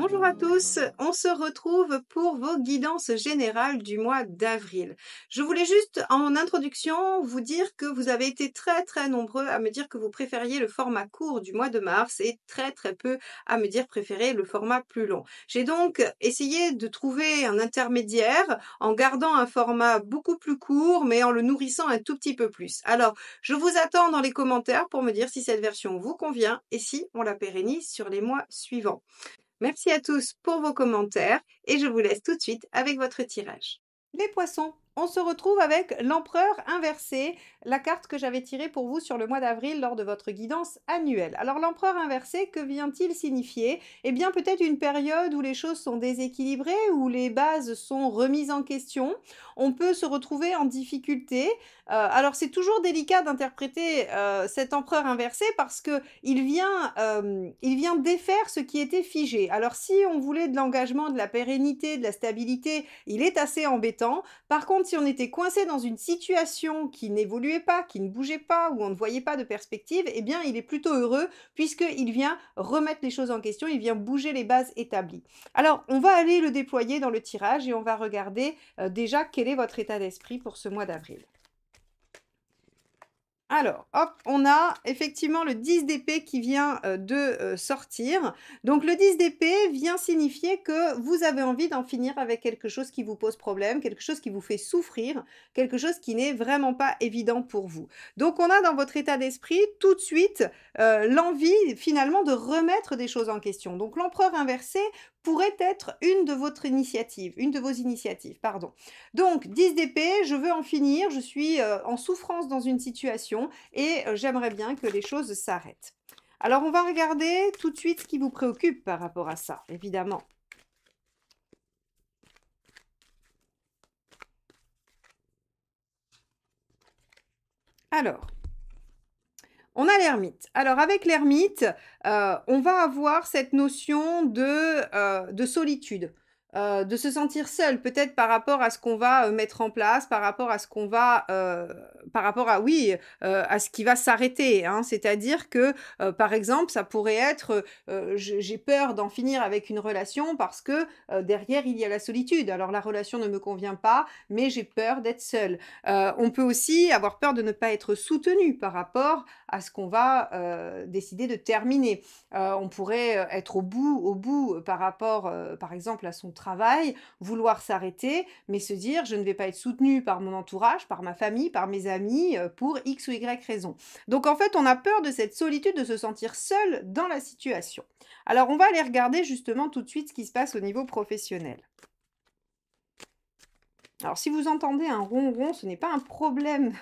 Bonjour à tous, on se retrouve pour vos guidances générales du mois d'avril. Je voulais juste en introduction vous dire que vous avez été très nombreux à me dire que vous préfériez le format court du mois de mars et très peu à me dire préférer le format plus long. J'ai donc essayé de trouver un intermédiaire en gardant un format beaucoup plus court mais en le nourrissant un tout petit peu plus. Alors, je vous attends dans les commentaires pour me dire si cette version vous convient et si on la pérennise sur les mois suivants. Merci à tous pour vos commentaires et je vous laisse tout de suite avec votre tirage. Les poissons, on se retrouve avec l'empereur inversé, la carte que j'avais tirée pour vous sur le mois d'avril lors de votre guidance annuelle. Alors l'empereur inversé, que vient-il signifier? Eh bien peut-être une période où les choses sont déséquilibrées, où les bases sont remises en question. On peut se retrouver en difficulté. Alors c'est toujours délicat d'interpréter cet empereur inversé parce que il vient défaire ce qui était figé. Alors si on voulait de l'engagement, de la pérennité, de la stabilité, il est assez embêtant. Par contre, si on était coincé dans une situation qui n'évoluait pas, qui ne bougeait pas, où on ne voyait pas de perspective, eh bien il est plutôt heureux puisqu'il vient remettre les choses en question, il vient bouger les bases établies. Alors on va aller le déployer dans le tirage et on va regarder déjà quel est votre état d'esprit pour ce mois d'avril. Alors, hop, on a effectivement le 10 d'épée qui vient de sortir. Donc le 10 d'épée vient signifier que vous avez envie d'en finir avec quelque chose qui vous pose problème, quelque chose qui vous fait souffrir, quelque chose qui n'est vraiment pas évident pour vous. Donc on a dans votre état d'esprit tout de suite l'envie finalement de remettre des choses en question. Donc l'empereur inversé pourrait être une de vos initiatives, pardon. Donc 10 d'épée, je veux en finir, je suis en souffrance dans une situation et j'aimerais bien que les choses s'arrêtent. Alors on va regarder tout de suite ce qui vous préoccupe par rapport à ça, évidemment. Alors, on a l'ermite. Alors avec l'ermite, on va avoir cette notion de solitude. De se sentir seul, peut-être par rapport à ce qu'on va mettre en place, par rapport à ce qu'on va, par rapport à, oui, à ce qui va s'arrêter, hein. C'est-à-dire que, par exemple, ça pourrait être, j'ai peur d'en finir avec une relation parce que derrière il y a la solitude. Alors la relation ne me convient pas, mais j'ai peur d'être seule. On peut aussi avoir peur de ne pas être soutenu par rapport à ce qu'on va décider de terminer. On pourrait être au bout par rapport, par exemple, à son travail, vouloir s'arrêter, mais se dire je ne vais pas être soutenu par mon entourage, par ma famille, par mes amis, pour X ou Y raison. Donc en fait, on a peur de cette solitude, de se sentir seul dans la situation. Alors on va aller regarder justement tout de suite ce qui se passe au niveau professionnel. Alors si vous entendez un ronron, ce n'est pas un problème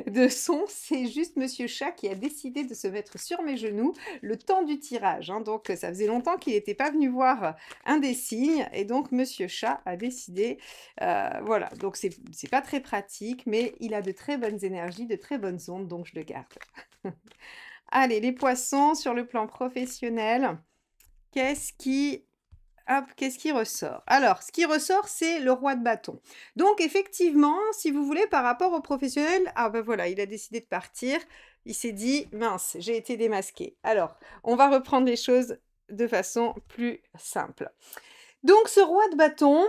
de son, c'est juste Monsieur Chat qui a décidé de se mettre sur mes genoux le temps du tirage, hein. Donc ça faisait longtemps qu'il n'était pas venu voir un des signes et donc Monsieur Chat a décidé, voilà, donc c'est pas très pratique, mais il a de très bonnes énergies, de très bonnes ondes, donc je le garde. Allez, les poissons, sur le plan professionnel, qu'est-ce qui ressort? Alors, ce qui ressort, c'est le roi de bâton. Donc, effectivement, si vous voulez, par rapport au professionnel, ah ben voilà, il a décidé de partir. Il s'est dit, mince, j'ai été démasqué. Alors, on va reprendre les choses de façon plus simple. Donc ce roi de bâton,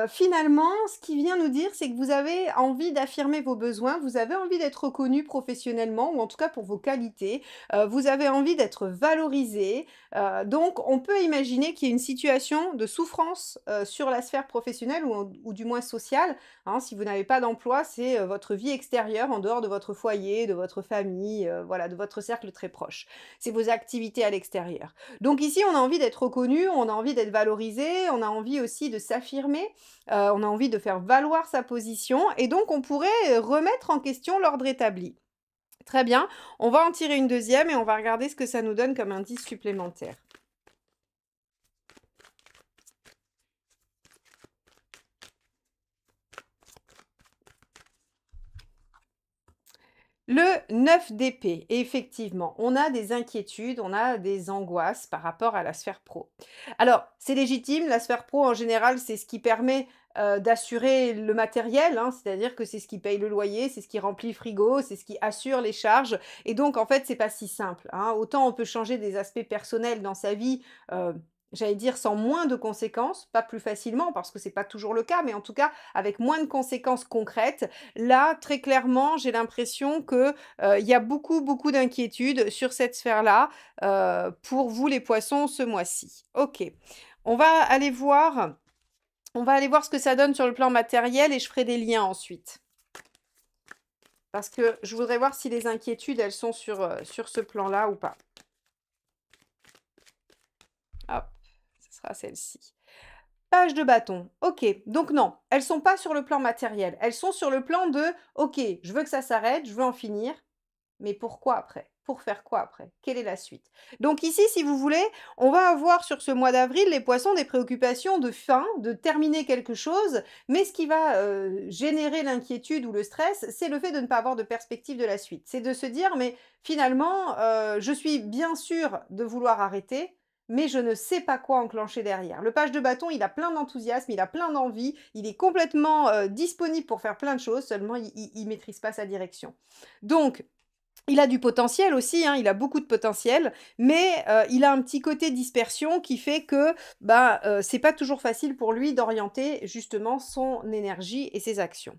finalement, ce qu'il vient nous dire, c'est que vous avez envie d'affirmer vos besoins, vous avez envie d'être reconnu professionnellement ou en tout cas pour vos qualités, vous avez envie d'être valorisé, donc on peut imaginer qu'il y ait une situation de souffrance, sur la sphère professionnelle ou du moins sociale, hein. Si vous n'avez pas d'emploi, c'est, votre vie extérieure en dehors de votre foyer, de votre famille, voilà, de votre cercle très proche. C'est vos activités à l'extérieur. Donc ici, on a envie d'être reconnu, on a envie d'être valorisé, on a envie aussi de s'affirmer, on a envie de faire valoir sa position et donc on pourrait remettre en question l'ordre établi. Très bien, on va en tirer une deuxième et on va regarder ce que ça nous donne comme indice supplémentaire. Le 9 d'épée, effectivement, on a des inquiétudes, on a des angoisses par rapport à la sphère pro. Alors, c'est légitime, la sphère pro en général, c'est ce qui permet d'assurer le matériel, hein, c'est-à-dire que c'est ce qui paye le loyer, c'est ce qui remplit le frigo, c'est ce qui assure les charges. Et donc, en fait, c'est pas si simple, hein. Autant on peut changer des aspects personnels dans sa vie j'allais dire sans moins de conséquences, pas plus facilement parce que c'est pas toujours le cas, mais en tout cas avec moins de conséquences concrètes. Là, très clairement, j'ai l'impression que, il y a beaucoup, beaucoup d'inquiétudes sur cette sphère-là, pour vous les poissons ce mois-ci. OK. On va aller voir on va aller voir ce que ça donne sur le plan matériel et je ferai des liens ensuite. Parce que je voudrais voir si les inquiétudes, elles sont sur ce plan-là ou pas. Hop, ce sera celle-ci. Page de bâton. OK, donc non, elles sont pas sur le plan matériel. Elles sont sur le plan de: «OK, je veux que ça s'arrête, je veux en finir, mais pourquoi après? Pour faire quoi après? Quelle est la suite?» Donc ici, si vous voulez, on va avoir sur ce mois d'avril, les poissons, des préoccupations de fin, de terminer quelque chose, mais ce qui va, générer l'inquiétude ou le stress, c'est le fait de ne pas avoir de perspective de la suite. C'est de se dire: «Mais finalement, je suis bien sûr de vouloir arrêter, mais je ne sais pas quoi enclencher derrière». Le page de bâton, il a plein d'enthousiasme, il a plein d'envie, il est complètement, disponible pour faire plein de choses, seulement il maîtrise pas sa direction. Donc il a du potentiel aussi, hein, il a beaucoup de potentiel, mais il a un petit côté dispersion qui fait que, bah, c'est pas toujours facile pour lui d'orienter justement son énergie et ses actions.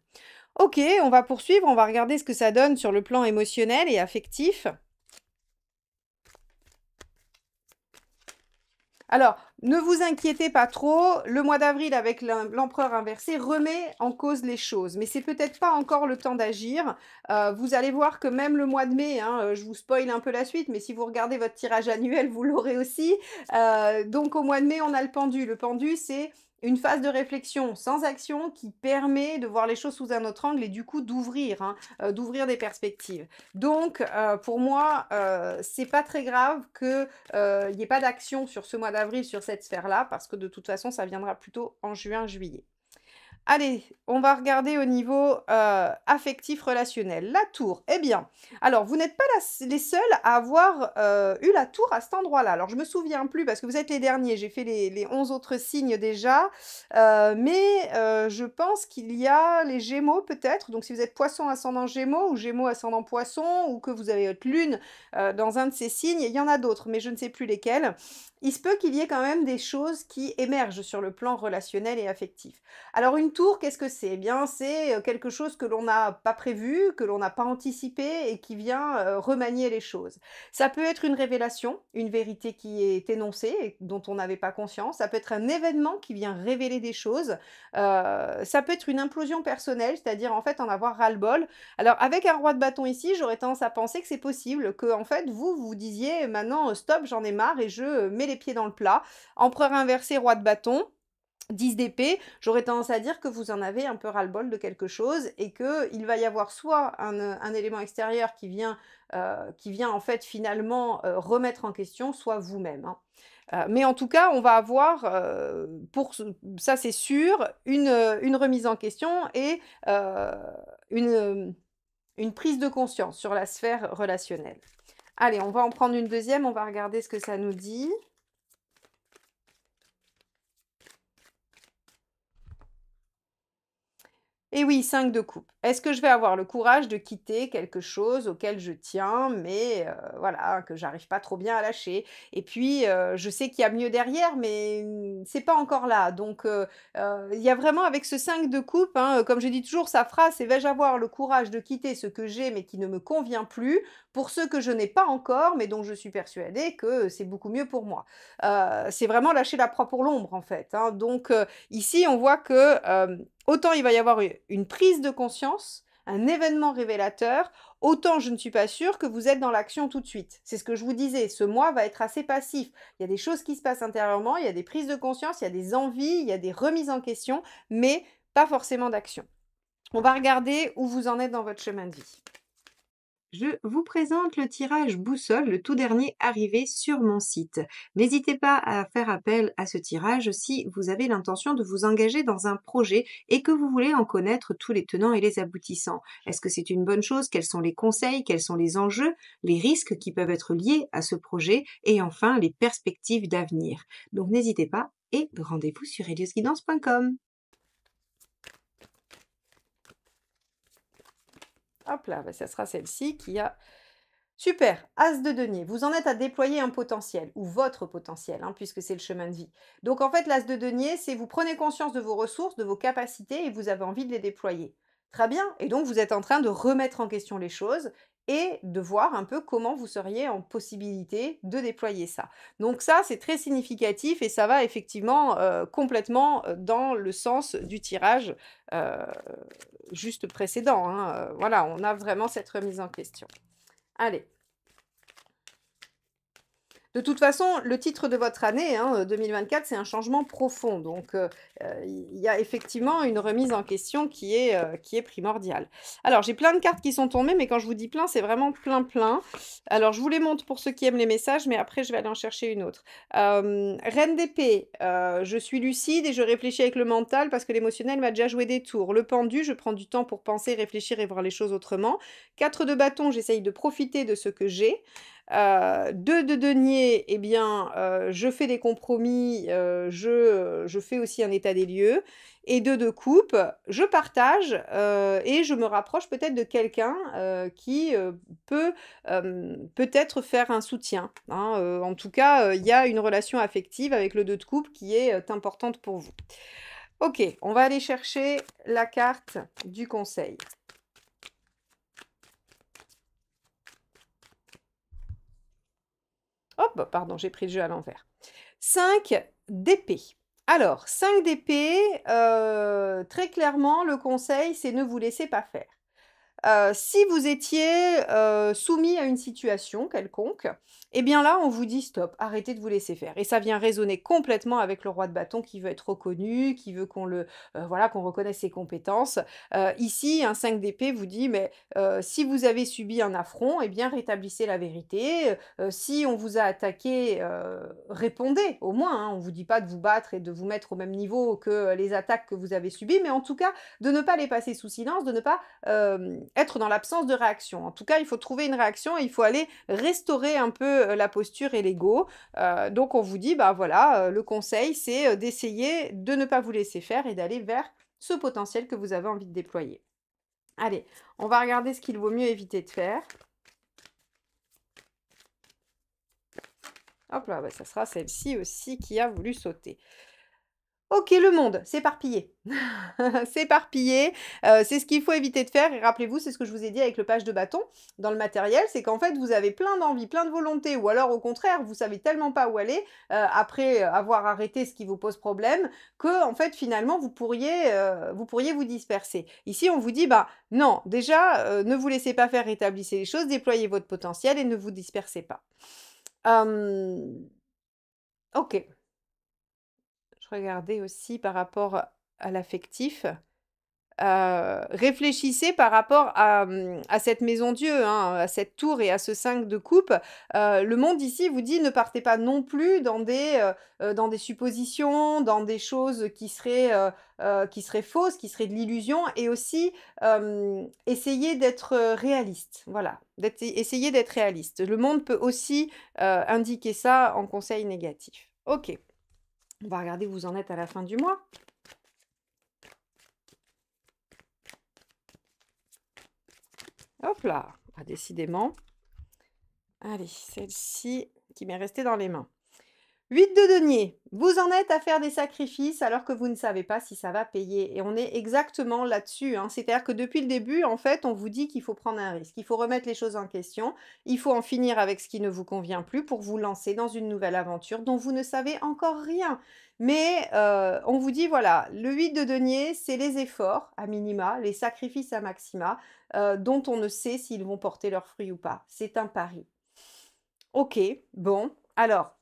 OK, on va poursuivre, on va regarder ce que ça donne sur le plan émotionnel et affectif. Alors, ne vous inquiétez pas trop, le mois d'avril avec l'empereur inversé remet en cause les choses, mais c'est peut-être pas encore le temps d'agir. Vous allez voir que même le mois de mai, hein, je vous spoil un peu la suite, mais si vous regardez votre tirage annuel, vous l'aurez aussi. Donc au mois de mai, on a le pendu. Le pendu, c'est une phase de réflexion sans action qui permet de voir les choses sous un autre angle et du coup d'ouvrir, hein, d'ouvrir des perspectives. Donc pour moi, c'est pas très grave que il n'y ait pas d'action sur ce mois d'avril, sur cette sphère-là, parce que de toute façon, ça viendra plutôt en juin, juillet. Allez, on va regarder au niveau, affectif relationnel. La tour, eh bien, alors vous n'êtes pas les seuls à avoir, eu la tour à cet endroit-là. Alors je me souviens plus parce que vous êtes les derniers, j'ai fait les 11 autres signes déjà, mais je pense qu'il y a les gémeaux peut-être, donc si vous êtes poisson ascendant gémeaux ou gémeaux ascendant poisson ou que vous avez votre lune, dans un de ces signes, il y en a d'autres, mais je ne sais plus lesquels. Il se peut qu'il y ait quand même des choses qui émergent sur le plan relationnel et affectif. Alors une tour, qu'est-ce que c'est? Eh bien, c'est, quelque chose que l'on n'a pas prévu, que l'on n'a pas anticipé et qui vient, remanier les choses. Ça peut être une révélation, une vérité qui est énoncée et dont on n'avait pas conscience. Ça peut être un événement qui vient révéler des choses. Ça peut être une implosion personnelle, c'est-à-dire, en fait, en avoir ras-le-bol. Alors avec un roi de bâton ici, j'aurais tendance à penser que c'est possible, que en fait, vous, vous disiez: «Maintenant, stop, j'en ai marre et je, mets les pieds dans le plat». Empereur inversé, roi de bâton. 10 d'épée, j'aurais tendance à dire que vous en avez un peu ras-le-bol de quelque chose et qu'il va y avoir soit un élément extérieur qui vient en fait finalement remettre en question, soit vous-même, hein. Mais en tout cas, on va avoir, ça c'est sûr, une remise en question et une, une prise de conscience sur la sphère relationnelle. Allez, on va en prendre une deuxième, on va regarder ce que ça nous dit. Et oui, 5 de coupe. Est-ce que je vais avoir le courage de quitter quelque chose auquel je tiens, mais voilà, que j'arrive pas trop bien à lâcher? Et puis, je sais qu'il y a mieux derrière, mais c'est pas encore là. Donc, il y a vraiment avec ce 5 de coupe, hein, comme je dis toujours, sa phrase, c'est: «Vais-je avoir le courage de quitter ce que j'ai, mais qui ne me convient plus, pour ce que je n'ai pas encore, mais dont je suis persuadée que c'est beaucoup mieux pour moi?» C'est vraiment lâcher la proie pour l'ombre, en fait, hein. Donc, ici, on voit que, autant il va y avoir une prise de conscience, un événement révélateur, autant je ne suis pas sûre que vous êtes dans l'action tout de suite. C'est ce que je vous disais, ce mois va être assez passif. Il y a des choses qui se passent intérieurement, il y a des prises de conscience, il y a des envies, il y a des remises en question, mais pas forcément d'action. On va regarder où vous en êtes dans votre chemin de vie. Je vous présente le tirage boussole, le tout dernier arrivé sur mon site. N'hésitez pas à faire appel à ce tirage si vous avez l'intention de vous engager dans un projet et que vous voulez en connaître tous les tenants et les aboutissants. Est-ce que c'est une bonne chose? Quels sont les conseils? Quels sont les enjeux? Les risques qui peuvent être liés à ce projet? Et enfin, les perspectives d'avenir. Donc n'hésitez pas et rendez-vous sur heliosguidance.com. Hop là, bah, ça sera celle-ci qui a Super, as de denier, vous en êtes à déployer un potentiel, ou votre potentiel, hein, puisque c'est le chemin de vie. Donc en fait, l'as de denier, c'est vous prenez conscience de vos ressources, de vos capacités, et vous avez envie de les déployer. Très bien, et donc vous êtes en train de remettre en question les choses et de voir un peu comment vous seriez en possibilité de déployer ça. Donc ça, c'est très significatif et ça va effectivement complètement dans le sens du tirage euh, juste précédent, hein. Voilà, on a vraiment cette remise en question. Allez. De toute façon, le titre de votre année, hein, 2024, c'est un changement profond. Donc, il y a effectivement une remise en question qui est primordiale. Alors, j'ai plein de cartes qui sont tombées, mais quand je vous dis plein, c'est vraiment plein, plein. Alors, je vous les montre pour ceux qui aiment les messages, mais après, je vais aller en chercher une autre. Reine d'épée, je suis lucide et je réfléchis avec le mental parce que l'émotionnel m'a déjà joué des tours. Le pendu, je prends du temps pour penser, réfléchir et voir les choses autrement. 4 de bâton, j'essaye de profiter de ce que j'ai. 2 de denier, eh bien, je fais des compromis, je fais aussi un état des lieux et 2 de coupe, je partage, et je me rapproche peut-être de quelqu'un, qui, peut, peut-être faire un soutien, hein, en tout cas, il y a une relation affective avec le 2 de coupe qui est, importante pour vous. OK, on va aller chercher la carte du conseil. Hop, bah, pardon, j'ai pris le jeu à l'envers. 5 d'épée. Alors, 5 d'épée, très clairement, le conseil, c'est ne vous laissez pas faire. Si vous étiez, soumis à une situation quelconque, eh bien là, on vous dit: «Stop, arrêtez de vous laisser faire» et ça vient résonner complètement avec le roi de bâton qui veut être reconnu, qui veut voilà, qu'on reconnaisse ses compétences. Ici, un 5 d'épée vous dit: «Mais, si vous avez subi un affront, eh bien rétablissez la vérité, si on vous a attaqué, répondez au moins, hein». On vous dit pas de vous battre et de vous mettre au même niveau que les attaques que vous avez subies, mais en tout cas, de ne pas les passer sous silence, de ne pas être dans l'absence de réaction. En tout cas, il faut trouver une réaction et il faut aller restaurer un peu la posture et l'ego. Donc on vous dit, bah voilà, le conseil, c'est d'essayer de ne pas vous laisser faire et d'aller vers ce potentiel que vous avez envie de déployer. Allez, on va regarder ce qu'il vaut mieux éviter de faire. Hop là, bah, ça sera celle-ci aussi qui a voulu sauter. OK, le monde, s'éparpiller. S'éparpiller, c'est ce qu'il faut éviter de faire et rappelez-vous, c'est ce que je vous ai dit avec le page de bâton dans le matériel, c'est qu'en fait, vous avez plein d'envie, plein de volonté ou alors au contraire, vous savez tellement pas où aller, après avoir arrêté ce qui vous pose problème, que en fait, finalement, vous pourriez vous disperser. Ici, on vous dit: «Bah, non, déjà, ne vous laissez pas faire, rétablissez les choses, déployez votre potentiel et ne vous dispersez pas». OK. Je regardais aussi par rapport à l'affectif. Réfléchissez par rapport à cette maison Dieu, hein, à cette tour et à ce 5 de coupe. Le monde ici vous dit: «Ne partez pas non plus dans des suppositions, dans des choses qui seraient fausses, qui seraient de l'illusion» et aussi, essayez d'être, réaliste. Voilà, essayez d'être réaliste. Le monde peut aussi, indiquer ça en conseil négatif. OK. On va regarder où vous en êtes à la fin du mois. Hop là! Ah décidément. Allez, celle-ci qui m'est restée dans les mains. 8 de denier. Vous en êtes à faire des sacrifices alors que vous ne savez pas si ça va payer et on est exactement là-dessus, hein. C'est-à-dire que depuis le début, en fait, on vous dit qu'il faut prendre un risque, il faut remettre les choses en question, il faut en finir avec ce qui ne vous convient plus pour vous lancer dans une nouvelle aventure dont vous ne savez encore rien. Mais, on vous dit voilà, le 8 de denier, c'est les efforts à minima, les sacrifices à maxima, dont on ne sait s'ils vont porter leurs fruits ou pas. C'est un pari. OK, bon, alors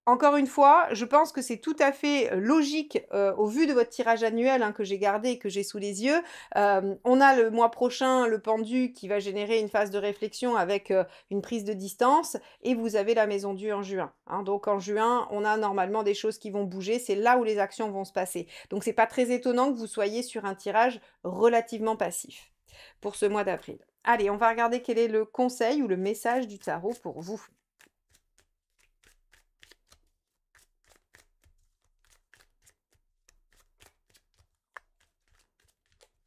encore une fois, je pense que c'est tout à fait, logique, au vu de votre tirage annuel, hein, que j'ai gardé et que j'ai sous les yeux. On a le mois prochain le pendu qui va générer une phase de réflexion avec, une prise de distance et vous avez la maison Dieu en juin, hein. Donc en juin, on a normalement des choses qui vont bouger, c'est là où les actions vont se passer. Donc c'est pas très étonnant que vous soyez sur un tirage relativement passif pour ce mois d'avril. Allez, on va regarder quel est le conseil ou le message du tarot pour vous.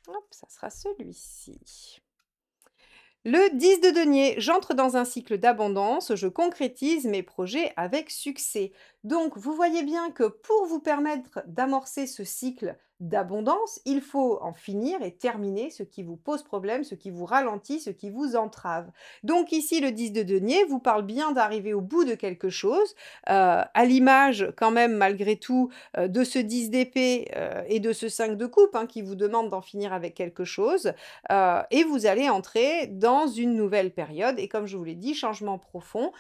Hop, ça sera celui-ci. Le 10 de denier, j'entre dans un cycle d'abondance, je concrétise mes projets avec succès. Donc, vous voyez bien que pour vous permettre d'amorcer ce cycle d'abondance, il faut en finir et terminer ce qui vous pose problème, ce qui vous ralentit, ce qui vous entrave. Donc ici, le 10 de denier vous parle bien d'arriver au bout de quelque chose, à l'image quand même malgré tout de ce 10 d'épée et de ce 5 de coupe hein, qui vous demande d'en finir avec quelque chose. Et vous allez entrer dans une nouvelle période et comme je vous l'ai dit, changement profond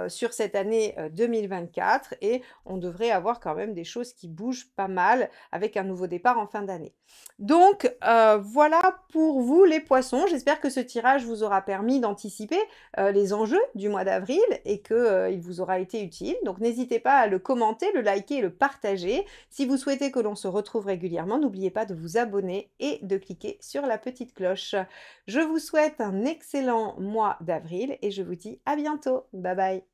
sur cette année 2024 et on devrait avoir quand même des choses qui bougent pas mal avec un nouveau départ en fin d'année. Donc voilà pour vous les poissons. J'espère que ce tirage vous aura permis d'anticiper les enjeux du mois d'avril et qu'il vous aura été utile. Donc n'hésitez pas à le commenter, le liker et le partager. Si vous souhaitez que l'on se retrouve régulièrement, n'oubliez pas de vous abonner et de cliquer sur la petite cloche. Je vous souhaite un excellent mois d'avril et je vous dis à bientôt. Bye bye.